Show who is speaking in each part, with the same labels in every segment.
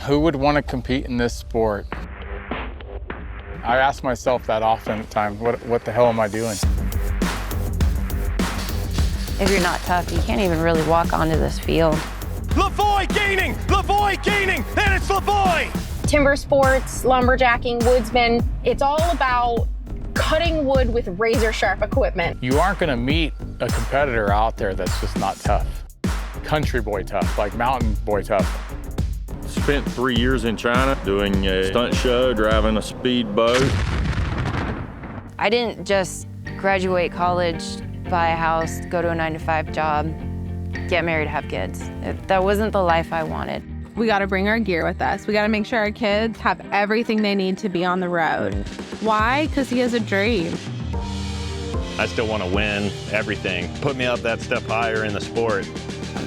Speaker 1: Who would want to compete in this sport? I ask myself that often at times, what the hell am I doing?
Speaker 2: If you're not tough, you can't even really walk onto this field.
Speaker 3: Lavoie gaining, and it's Lavoie!
Speaker 4: Timber sports, lumberjacking, woodsman, it's all about cutting wood with razor-sharp equipment.
Speaker 1: You aren't going to meet a competitor out there that's just not tough. Country boy tough, like mountain boy tough.
Speaker 5: Spent 3 years in China doing a stunt show, driving a speedboat.
Speaker 2: I didn't just graduate college, buy a house, go to a 9-to-5 job, get married, have kids. That wasn't the life I wanted.
Speaker 6: We got to bring our gear with us. We got to make sure our kids have everything they need to be on the road. Why? Because he has a dream.
Speaker 5: I still want to win everything. Put me up that step higher in the sport.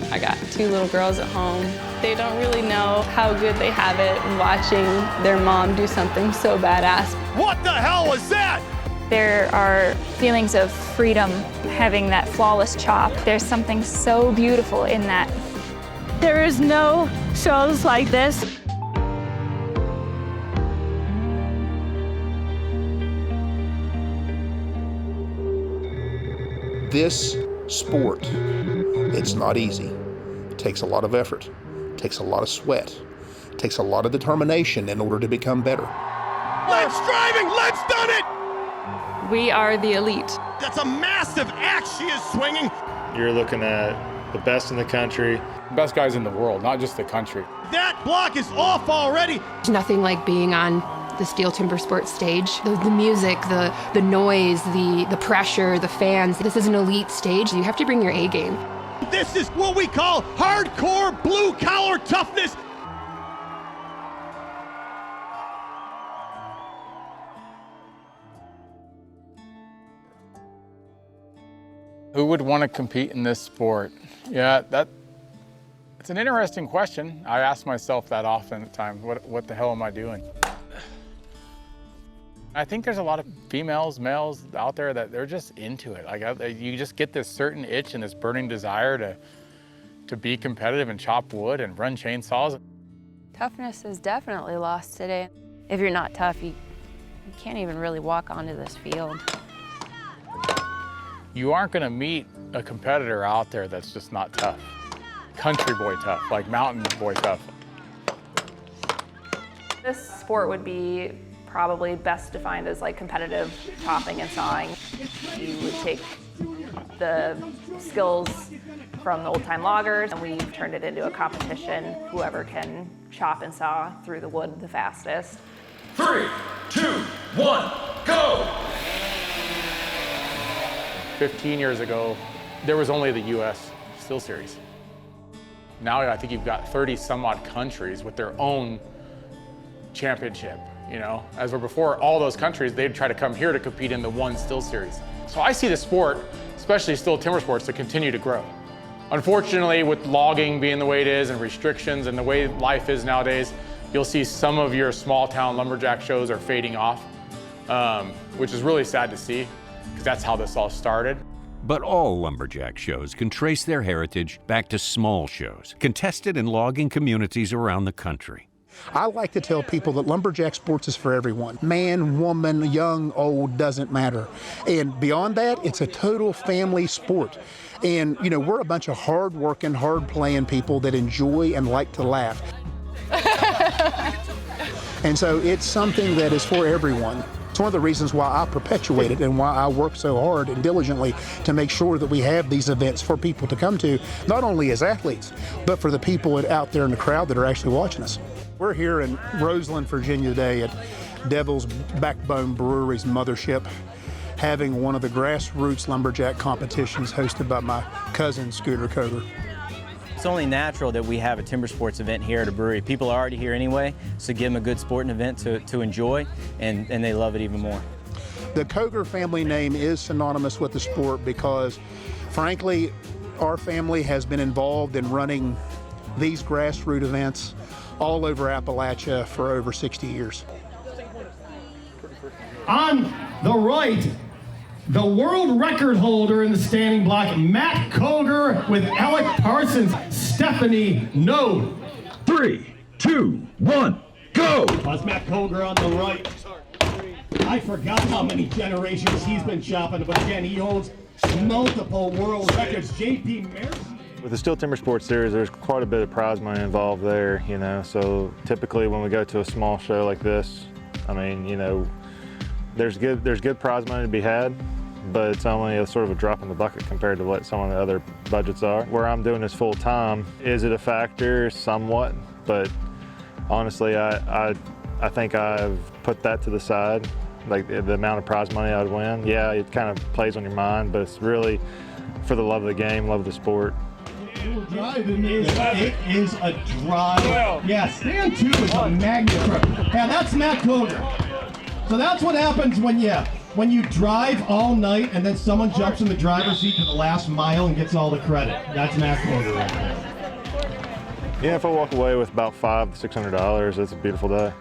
Speaker 7: I got 2 little girls at home. They don't really know how good they have it watching their mom do something so badass.
Speaker 3: What the hell was that?
Speaker 8: There are feelings of freedom having that flawless chop. There's something so beautiful in that.
Speaker 9: There is no shows like this.
Speaker 10: This sport, it's not easy. It takes a lot of effort, it takes a lot of sweat, it takes a lot of determination in order to become better.
Speaker 3: Let's driving, let's done it!
Speaker 7: We are the elite.
Speaker 3: That's a massive axe she is swinging.
Speaker 5: You're looking at the best in the country.
Speaker 1: Best guys in the world, not just the country.
Speaker 3: That block is off already.
Speaker 11: There's nothing like being on the STIHL Timbersports stage. The music, the noise, the pressure, the fans. This is an elite stage. You have to bring your A game.
Speaker 3: This is what we call hardcore blue-collar toughness.
Speaker 1: Who would want to compete in this sport? Yeah, it's an interesting question. I ask myself that often at times, what the hell am I doing? I think there's a lot of females, males out there that they're just into it. Like you just get this certain itch and this burning desire to be competitive and chop wood and run chainsaws.
Speaker 2: Toughness is definitely lost today. If you're not tough, you can't even really walk onto this field.
Speaker 1: You aren't going to meet a competitor out there that's just not tough. Country boy tough, like mountain boy tough.
Speaker 7: This sport would be probably best defined as like competitive chopping and sawing. You would take the skills from the old-time loggers and we've turned it into a competition. Whoever can chop and saw through the wood the fastest.
Speaker 3: 3, 2, 1, go!
Speaker 1: 15 years ago, there was only the US Steel Series. Now I think you've got 30 some odd countries with their own championship, you know? As were before, all those countries, they'd try to come here to compete in the one Steel Series. So I see the sport, especially still timber sports, to continue to grow. Unfortunately, with logging being the way it is and restrictions and the way life is nowadays, you'll see some of your small town lumberjack shows are fading off, which is really sad to see, because that's how this all started.
Speaker 12: But all lumberjack shows can trace their heritage back to small shows, contested in logging communities around the country.
Speaker 10: I like to tell people that lumberjack sports is for everyone. Man, woman, young, old, doesn't matter. And beyond that, it's a total family sport. And, you know, we're a bunch of hard-working, hard-playing people that enjoy and like to laugh. And so it's something that is for everyone. It's one of the reasons why I perpetuate it and why I work so hard and diligently to make sure that we have these events for people to come to, not only as athletes, but for the people out there in the crowd that are actually watching us. We're here in Roseland, Virginia today at Devil's Backbone Brewery's mothership, having one of the Grassroots lumberjack competitions hosted by my cousin, Scooter Coger.
Speaker 13: It's only natural that we have a timber sports event here at a brewery. People are already here anyway, so give them a good sporting event to enjoy, and they love it even more.
Speaker 10: The Coger family name is synonymous with the sport because, frankly, our family has been involved in running these grassroots events all over Appalachia for over 60 years.
Speaker 3: On the right, the world record holder in the standing block, Matt Coger with Alec Parsons, Stephanie Node.
Speaker 5: 3,
Speaker 3: 2, 1, go! That's Matt Koger on the right. I forgot how many generations he's been chopping, but again, he holds multiple world records. JP Mercer.
Speaker 14: With the STIHL Timbersports Series, there's quite a bit of prize money involved there, you know, so typically when we go to a small show like this, I mean, you know, there's good prize money to be had, but it's only a sort of a drop in the bucket compared to what some of the other budgets are. Where I'm doing this full time, is it a factor? Somewhat, but honestly, I think I've put that to the side. Like the amount of prize money I'd win, yeah, it kind of plays on your mind, but it's really for the love of the game, love of the sport.
Speaker 3: It is a drive. Yeah, stand 2 is a magnet. Yeah, that's Matt Koger. So that's what happens when you drive all night and then someone jumps in the driver's seat to the last mile and gets all the credit. That's Matt Koger right there.
Speaker 14: Yeah, if I walk away with about $500 to $600, it's a beautiful day.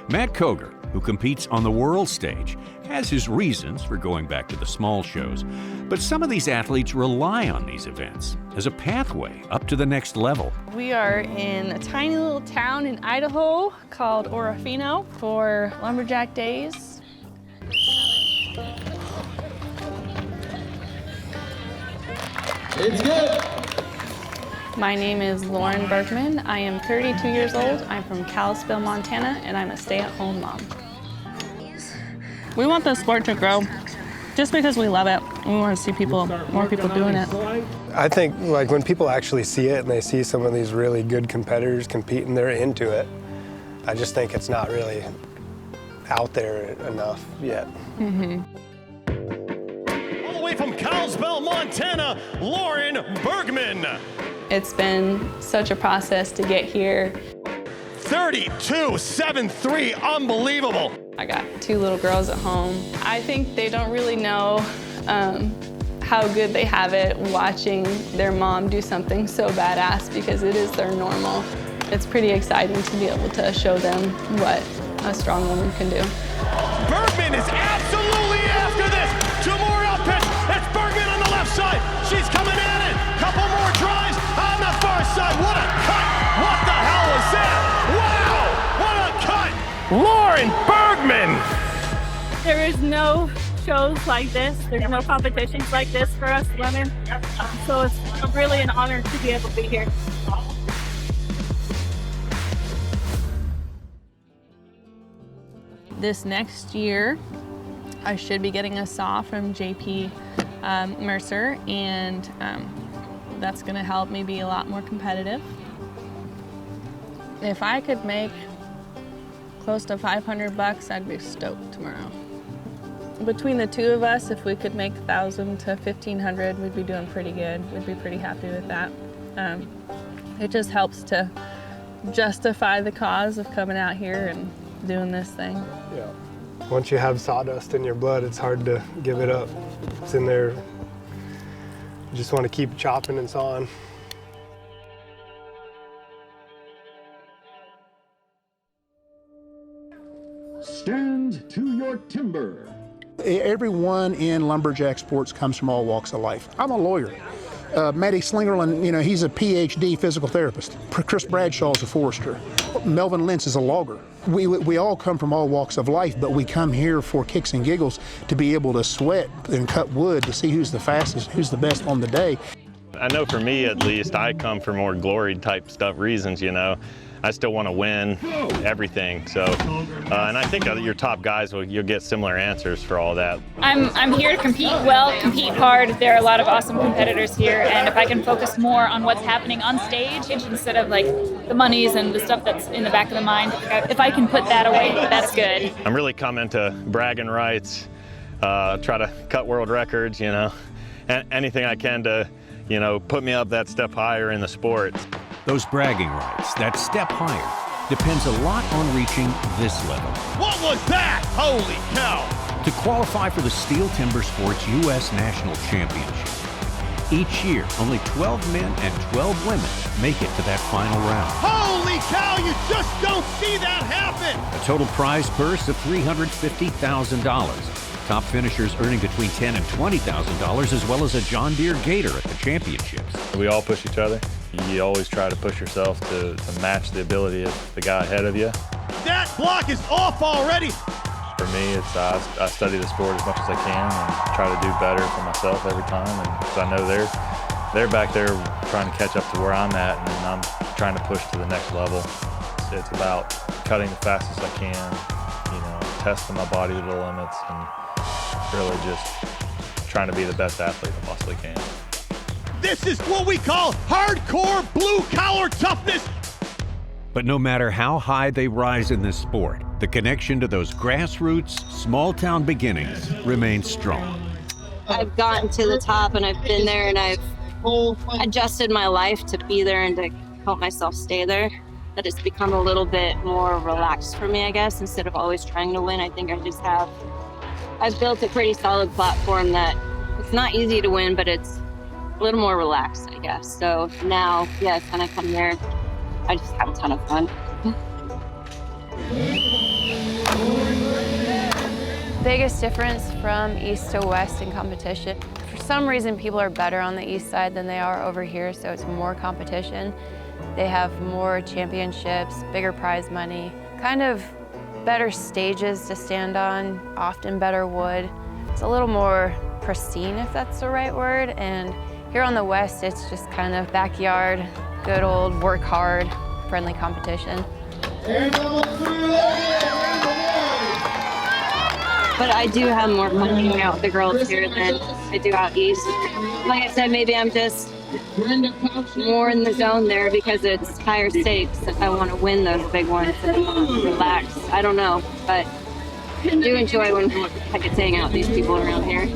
Speaker 12: Matt Koger, who competes on the world stage, has his reasons for going back to the small shows, but some of these athletes rely on these events as a pathway up to the next level.
Speaker 6: We are in a tiny little town in Idaho called Orofino for Lumberjack Days.
Speaker 3: It's good.
Speaker 6: My name is Lauren Bergman. I am 32 years old. I'm from Kalispell, Montana, and I'm a stay-at-home mom. We want the sport to grow just because we love it. We want to see more people doing it.
Speaker 15: I think like when people actually see it and they see some of these really good competitors competing, they're into it. I just think it's not really out there enough yet.
Speaker 3: All the way from Kalispell, Montana, Lauren Bergman.
Speaker 6: It's been such a process to get here.
Speaker 3: 32.73, unbelievable.
Speaker 6: I got 2 little girls at home. I think they don't really know how good they have it watching their mom do something so badass because it is their normal. It's pretty exciting to be able to show them what a strong woman can do.
Speaker 3: Bergman is absolutely after this. 2 more out pitch. It's Bergman on the left side. She's coming at it. Couple more drives on the far side. What a cut. What the hell is that? Wow, what a cut. Lauren Bergman.
Speaker 9: There is no shows like this. There's no competitions like this for us women. So it's really an honor to be able to be here.
Speaker 6: This next year, I should be getting a saw from JP Mercer, and that's gonna help me be a lot more competitive. If I could make close to $500, I'd be stoked tomorrow. Between the 2 of us, if we could make $1,000 to $1,500, we'd be doing pretty good. We'd be pretty happy with that. It just helps to justify the cause of coming out here and doing this thing.
Speaker 15: Yeah. Once you have sawdust in your blood, it's hard to give it up. It's in there. You just want to keep chopping and sawing.
Speaker 3: Stand to your timber.
Speaker 10: Everyone in lumberjack sports comes from all walks of life. I'm a lawyer. Matty Slingerland, you know, he's a PhD physical therapist. Chris Bradshaw's a forester. Melvin Lentz is a logger. We all come from all walks of life, but we come here for kicks and giggles to be able to sweat and cut wood to see who's the fastest, who's the best on the day.
Speaker 5: I know for me at least, I come for more glory type stuff reasons, you know. I still want to win everything. So, and I think your top guys you'll get similar answers for all that.
Speaker 8: I'm here to compete well, compete hard. There are a lot of awesome competitors here, and if I can focus more on what's happening on stage instead of like the monies and the stuff that's in the back of the mind, if I can put that away, that's good.
Speaker 5: I'm really coming to bragging rights, try to cut world records, you know, anything I can to, you know, put me up that step higher in the sport.
Speaker 12: Those bragging rights, that step higher, depends a lot on reaching this level.
Speaker 3: What was that? Holy cow!
Speaker 12: To qualify for the STIHL Timbersports U.S. National Championship, each year, only 12 men and 12 women make it to that final round.
Speaker 3: Holy cow, you just don't see that happen!
Speaker 12: A total prize purse of $350,000. Top finishers earning between $10,000 and $20,000, as well as a John Deere Gator at the championships.
Speaker 5: We all push each other.
Speaker 14: You always try to push yourself to match the ability of the guy ahead of you.
Speaker 3: That block is off already.
Speaker 14: For me, it's I study the sport as much as I can and try to do better for myself every time. And so I know they're back there trying to catch up to where I'm at, and I'm trying to push to the next level. It's about cutting the fastest I can, you know, testing my body to the limits, and really just trying to be the best athlete I possibly can.
Speaker 3: This is what we call hardcore blue-collar toughness.
Speaker 12: But no matter how high they rise in this sport, the connection to those grassroots, small-town beginnings remains strong.
Speaker 16: I've gotten to the top and I've been there and I've adjusted my life to be there and to help myself stay there. That it's become a little bit more relaxed for me, I guess, instead of always trying to win. I think I've built a pretty solid platform that it's not easy to win, but it's a little more relaxed, I guess. So now, yes, when I come here, I just have a ton of fun.
Speaker 2: Biggest difference from east to west in competition. For some reason, people are better on the east side than they are over here, so it's more competition. They have more championships, bigger prize money, kind of better stages to stand on, often better wood. It's a little more pristine, if that's the right word, and here on the west, it's just kind of backyard, good old work hard, friendly competition.
Speaker 16: But I do have more fun hanging out with the girls here than I do out east. Like I said, maybe I'm just more in the zone there because it's higher stakes. If I want to win those big ones and relax, I don't know. But I do enjoy when I get to hang out with these people around here.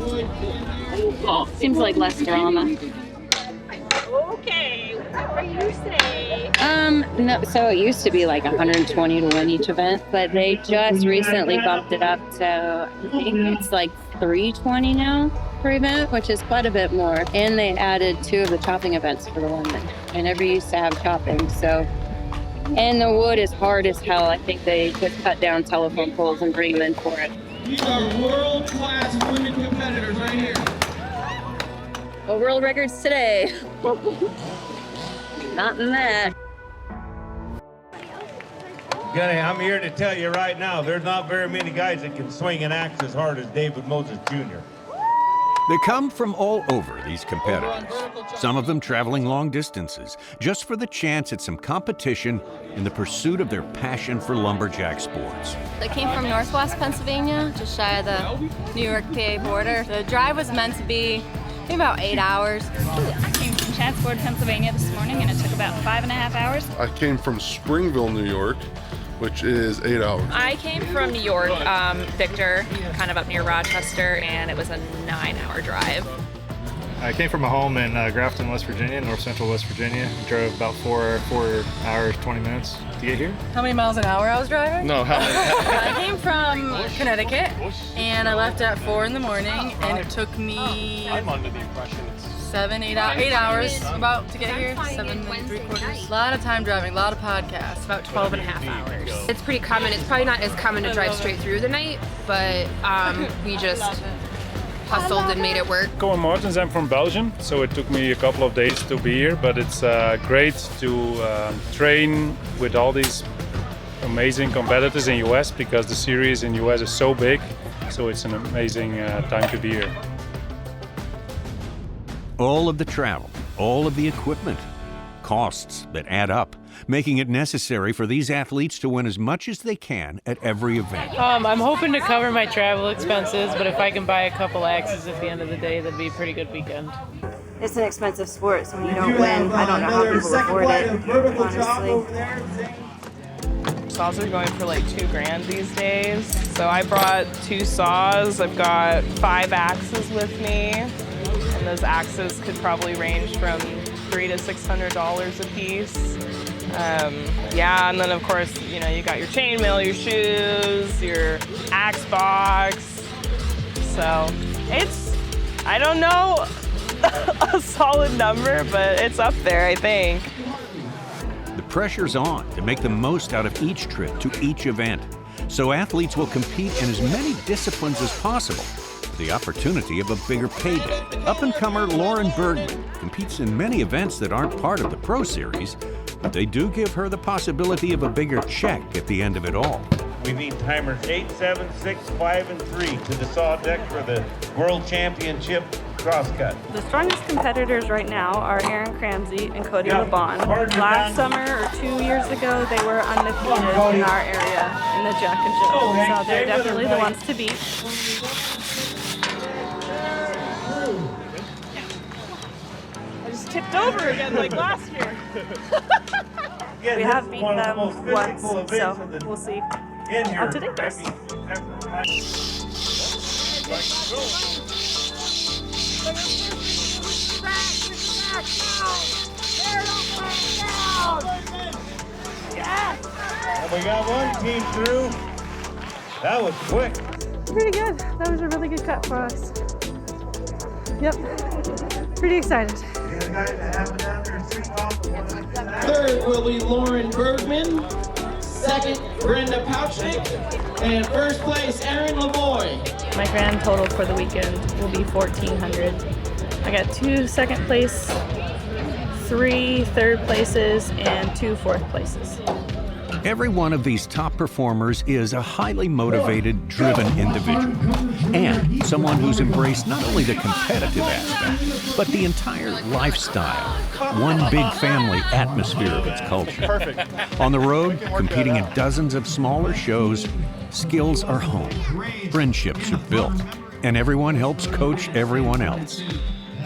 Speaker 16: Seems like less drama.
Speaker 9: Okay, what do you say?
Speaker 16: No, so it used to be like 120 to win each event, but they just recently bumped it up to, I think it's like 320 now per event, which is quite a bit more. And they added 2 of the chopping events for the women. I never used to have chopping, so. And the wood is hard as hell. I think they just cut down telephone poles and bring them in for it.
Speaker 3: These are world-class women competitors right here.
Speaker 16: Well, world records today. Not in that.
Speaker 17: Gunny, I'm here to tell you right now, there's not very many guys that can swing an axe as hard as David Moses Jr.
Speaker 12: They come from all over, these competitors, some of them traveling long distances, just for the chance at some competition in the pursuit of their passion for lumberjack sports.
Speaker 18: I came from Northwest Pennsylvania, just shy of the New York-PA border. The drive was meant to be maybe about 8 hours.
Speaker 8: I came from Chatsworth, Pennsylvania this morning, and it took about 5.5 hours.
Speaker 19: I came from Springville, New York, which is 8 hours.
Speaker 20: I came from New York, Victor, kind of up near Rochester, and it was a 9-hour drive.
Speaker 21: I came from a home in Grafton, West Virginia, north central West Virginia. Drove about 4 hours, 20 minutes to get here.
Speaker 22: How many miles an hour I was driving?
Speaker 19: No, how many?
Speaker 22: I came from Connecticut, and I left at 4 in the morning, and it took me 8 hours about to get here, 7 3/4. A lot of time driving, a lot of podcasts, about 12 and a half hours.
Speaker 11: It's pretty common. It's probably not as common to drive straight through the night, but we just hustled and made it work.
Speaker 23: Koen Martens, I'm from Belgium, so it took me a couple of days to be here, but it's great to train with all these amazing competitors in US because the series in US is so big, so it's an amazing time to be here.
Speaker 12: All of the travel, all of the equipment, costs that add up, making it necessary for these athletes to win as much as they can at every event.
Speaker 24: I'm hoping to cover my travel expenses, but if I can buy a couple axes at the end of the day, that'd be a pretty good weekend.
Speaker 2: It's an expensive sport, so when you don't win, I don't know how people afford it, honestly.
Speaker 6: Saws are going for like $2,000 these days. So I brought 2 saws, I've got 5 axes with me, and those axes could probably range from $300 to $600 a piece. Yeah, and then of course, you know, you got your chainmail, your shoes, your axe box. So it's, I don't know a solid number, but it's up there, I think.
Speaker 12: The pressure's on to make the most out of each trip to each event, so athletes will compete in as many disciplines as possible the opportunity of a bigger payday. Up-and-comer Lauren Bergman competes in many events that aren't part of the Pro Series, but they do give her the possibility of a bigger check at the end of it all.
Speaker 17: We need timers 8, 7, 6, 5, and 3 to the saw deck for the World Championship crosscut.
Speaker 9: The strongest competitors right now are Aaron Cramsey and Cody LeBon. Last summer or 2 years ago, they were undefeated in our area in the Jack and Jill. So they're definitely the ones to beat.
Speaker 6: I just tipped over again like last year.
Speaker 9: We have beaten them once, so we'll see how today goes.
Speaker 17: And we got one team through. That was quick.
Speaker 9: Pretty good. That was a really good cut for us. Yep. Pretty excited.
Speaker 1: Third will be Lauren Bergman. Second, Brenda Pouchnick. And first place, Erin Lavoie.
Speaker 6: My grand total for the weekend will be $1,400. I got 2 second place, 3 third places, and 2 fourth places.
Speaker 12: Every one of these top performers is a highly motivated, driven individual, and someone who's embraced not only the competitive aspect, but the entire lifestyle, one big family atmosphere of its culture.
Speaker 21: Perfect.
Speaker 12: On the road, competing in dozens of smaller shows, skills are honed, friendships are built, and everyone helps coach everyone else.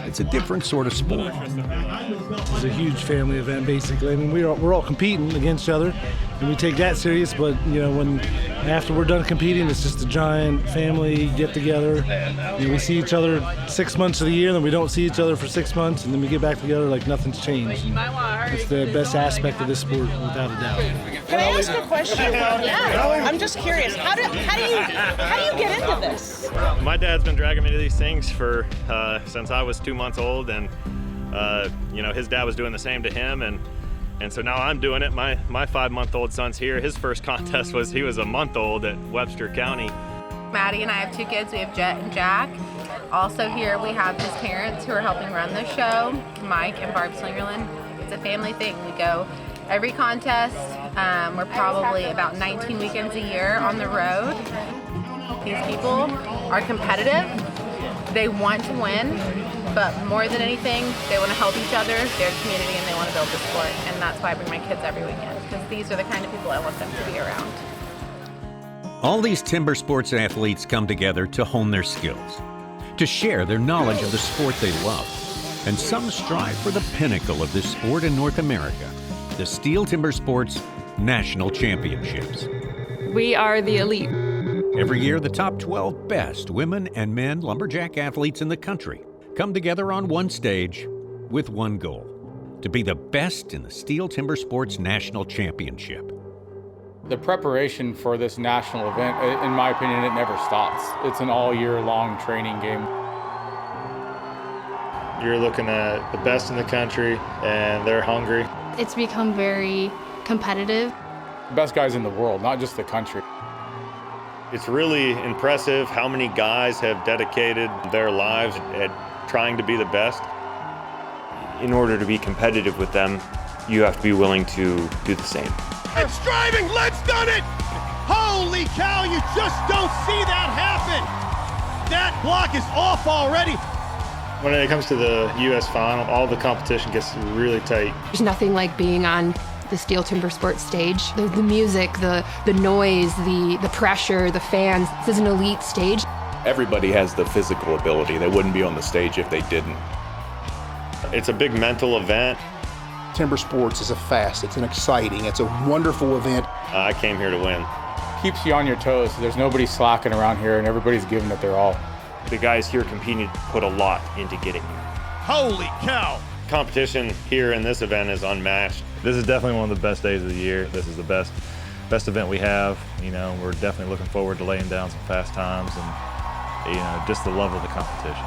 Speaker 12: It's a different sort of sport.
Speaker 4: It's a huge family event, basically. I mean, we're all competing against each other, and we take that serious. But you know, when after we're done competing, it's just a giant family get together. You know, we see each other 6 months of the year, then we don't see each other for 6 months, and then we get back together like nothing's changed. And it's the best aspect of this sport, without a doubt.
Speaker 7: Can I ask a question? Yeah. I'm just curious. How do you get into this?
Speaker 5: My dad's been dragging me to these things for since I was 2 months old, and you know, his dad was doing the same to him, and so now I'm doing it. My 5-month-old son's here. His first contest was, he was a month old at Webster County.
Speaker 13: Maddie and I have 2 kids. We have Jet and Jack. Also here we have his parents who are helping run the show, Mike and Barb Slingerland. It's a family thing. We go every contest. We're probably about 19 weekends a year on the road. These people are competitive. They want to win, but more than anything, they want to help each other, their community, and they want to build the sport. And that's why I bring my kids every weekend, because these are the kind of people I want them to be around.
Speaker 12: All these timber sports athletes come together to hone their skills, to share their knowledge of the sport they love. And some strive for the pinnacle of this sport in North America, the STIHL TIMBERSPORTS National Championships.
Speaker 8: We are the elite.
Speaker 12: Every year, the top 12 best women and men lumberjack athletes in the country come together on one stage with one goal: to be the best in the STIHL TIMBERSPORTS National Championship.
Speaker 25: The preparation for this national event, in my opinion, it never stops. It's an all-year-long training game.
Speaker 14: You're looking at the best in the country, and they're hungry.
Speaker 26: It's become very competitive.
Speaker 25: Best guys in the world, not just the country.
Speaker 5: It's really impressive how many guys have dedicated their lives at trying to be the best.
Speaker 27: In order to be competitive with them, you have to be willing to do the same.
Speaker 3: It's driving, let's done it! Holy cow, you just don't see that happen! That block is off already.
Speaker 14: When it comes to the U.S. final, all the competition gets really tight.
Speaker 11: There's nothing like being on the STIHL TIMBERSPORTS stage. The music, the noise, the pressure, the fans. This is an elite stage.
Speaker 27: Everybody has the physical ability. They wouldn't be on the stage if they didn't.
Speaker 5: It's a big mental event.
Speaker 10: Timber sports is a fast, it's an exciting, it's a wonderful event.
Speaker 5: I came here to win.
Speaker 25: Keeps you on your toes. There's nobody slacking around here, and everybody's giving it their all.
Speaker 27: The guys here competing put a lot into getting here.
Speaker 3: Holy cow!
Speaker 5: Competition here in this event is unmatched.
Speaker 14: This is definitely one of the best days of the year. This is the best event we have. You know, we're definitely looking forward to laying down some fast times and, you know, just the love of the competition.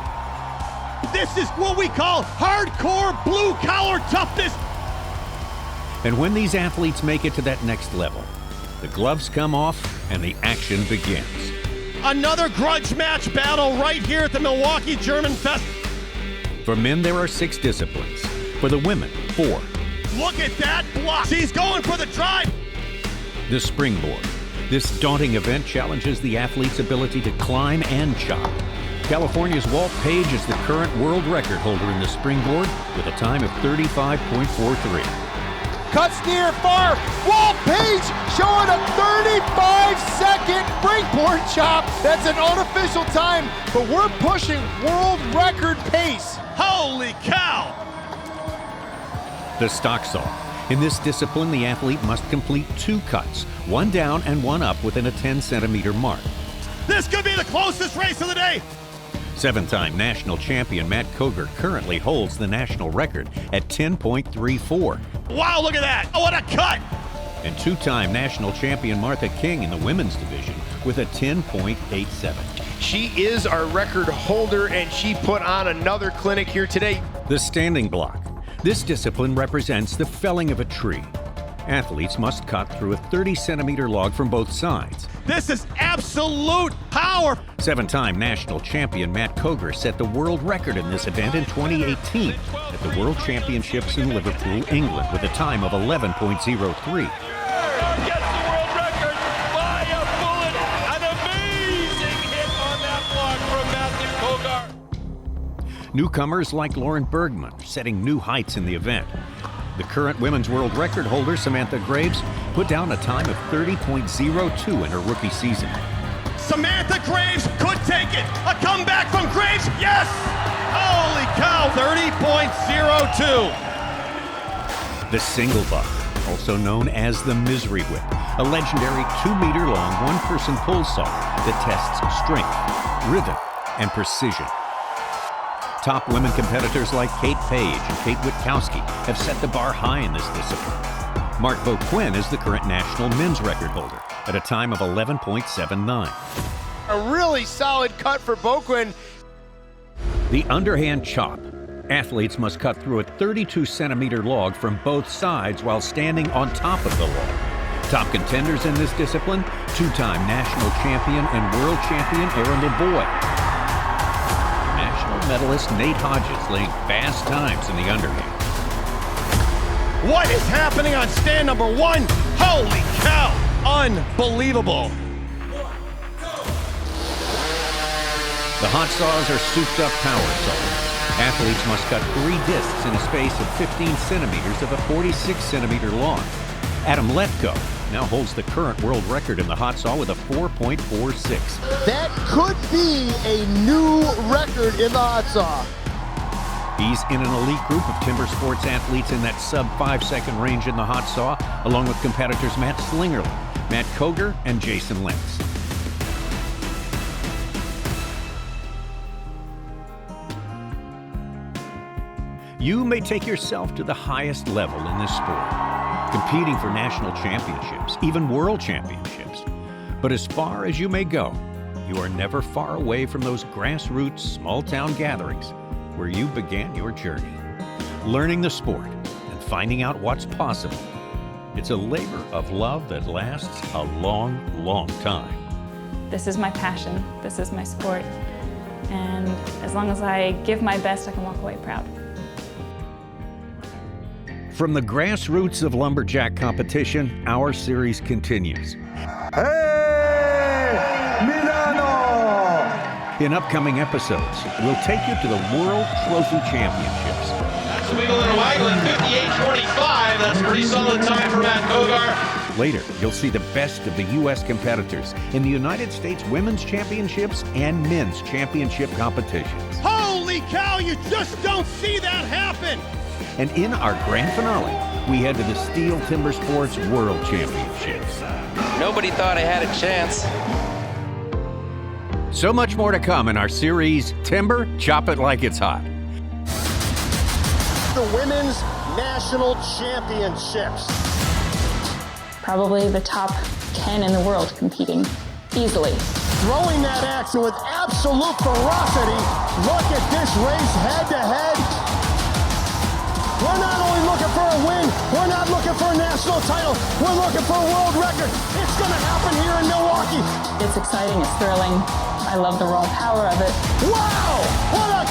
Speaker 3: This is what we call hardcore blue-collar toughness.
Speaker 12: And when these athletes make it to that next level, the gloves come off and the action begins.
Speaker 3: Another grudge match battle right here at the Milwaukee German Fest.
Speaker 12: For men, there are 6 disciplines. For the women, 4.
Speaker 3: Look at that block. She's going for the drive.
Speaker 12: The springboard. This daunting event challenges the athlete's ability to climb and chop. California's Walt Page is the current world record holder in the springboard with a time of 35.43.
Speaker 15: Cuts near far. Walt Page showing a 35-second springboard chop. That's an unofficial time, but we're pushing world record pace.
Speaker 3: Holy cow!
Speaker 12: The stock saw. In this discipline, the athlete must complete 2 cuts, one down and one up within a 10-centimeter mark.
Speaker 3: This could be the closest race of the day.
Speaker 12: 7-time national champion Matt Koger currently holds the national record at 10.34.
Speaker 3: Wow, look at that. Oh, what a cut.
Speaker 12: And 2-time national champion Martha King in the women's division with a 10.87.
Speaker 15: She is our record holder, and she put on another clinic here today.
Speaker 12: The standing block. This discipline represents the felling of a tree. Athletes must cut through a 30-centimeter log from both sides.
Speaker 3: This is absolute power.
Speaker 12: 7-time national champion Matt Koger set the world record in this event in 2018 at the World Championships in Liverpool, England, with a time of 11.03. Newcomers like Lauren Bergman are setting new heights in the event. The current women's world record holder, Samantha Graves, put down a time of 30.02 in her rookie season.
Speaker 3: Samantha Graves could take it. A comeback from Graves, yes! Holy cow, 30.02.
Speaker 12: The single buck, also known as the Misery Whip, a legendary 2-meter-long one-person pull saw that tests strength, rhythm, and precision. Top women competitors like Kate Page and Kate Witkowski have set the bar high in this discipline. Mark Beauquin is the current national men's record holder at a time of 11.79.
Speaker 15: A really solid cut for Beauquin.
Speaker 12: The underhand chop. Athletes must cut through a 32-centimeter log from both sides while standing on top of the log. Top contenders in this discipline, 2-time national champion and world champion Aaron LeBoy. Medalist Nate Hodges laying fast times in the underhand.
Speaker 3: What is happening on stand number 1? Holy cow! Unbelievable!
Speaker 12: The hot saws are souped-up power saws. Athletes must cut 3 discs in a space of 15 centimeters of a 46-centimeter log. Adam Lefko now holds the current world record in the hot saw with a 4.46.
Speaker 15: That could be a new record in the hot saw.
Speaker 12: He's in an elite group of timber sports athletes in that sub-5-second range in the hot saw, along with competitors Matt Slingerland, Matt Koger, and Jason Lentz. You may take yourself to the highest level in this sport, competing for national championships, even world championships. But as far as you may go, you are never far away from those grassroots small-town gatherings where you began your journey, learning the sport and finding out what's possible. It's a labor of love that lasts a long, long time.
Speaker 6: This is my passion. This is my sport. And as long as I give my best, I can walk away proud.
Speaker 12: From the grassroots of lumberjack competition, our series continues.
Speaker 15: Hey, Milano!
Speaker 12: In upcoming episodes, we'll take you to the World Trophy Championships.
Speaker 1: That's Wiggle and Waggling, 58.25. That's a pretty solid time for Matt Koger.
Speaker 12: Later, you'll see the best of the U.S. competitors in the United States Women's Championships and Men's Championship competitions.
Speaker 3: Holy cow, you just don't see that happen!
Speaker 12: And in our grand finale, we head to the STIHL TIMBERSPORTS World Championships.
Speaker 16: Nobody thought I had a chance.
Speaker 12: So much more to come in our series, Timber, Chop It Like It's Hot.
Speaker 15: The Women's National Championships.
Speaker 6: Probably the top 10 in the world competing, easily.
Speaker 15: Throwing that action with absolute ferocity. Look at this race head to head. We're not only looking for a win, we're not looking looking for a national title. We're looking for a world record. It's going to happen here in Milwaukee.
Speaker 2: It's exciting. It's thrilling. I love the raw power of it.
Speaker 15: Wow! What a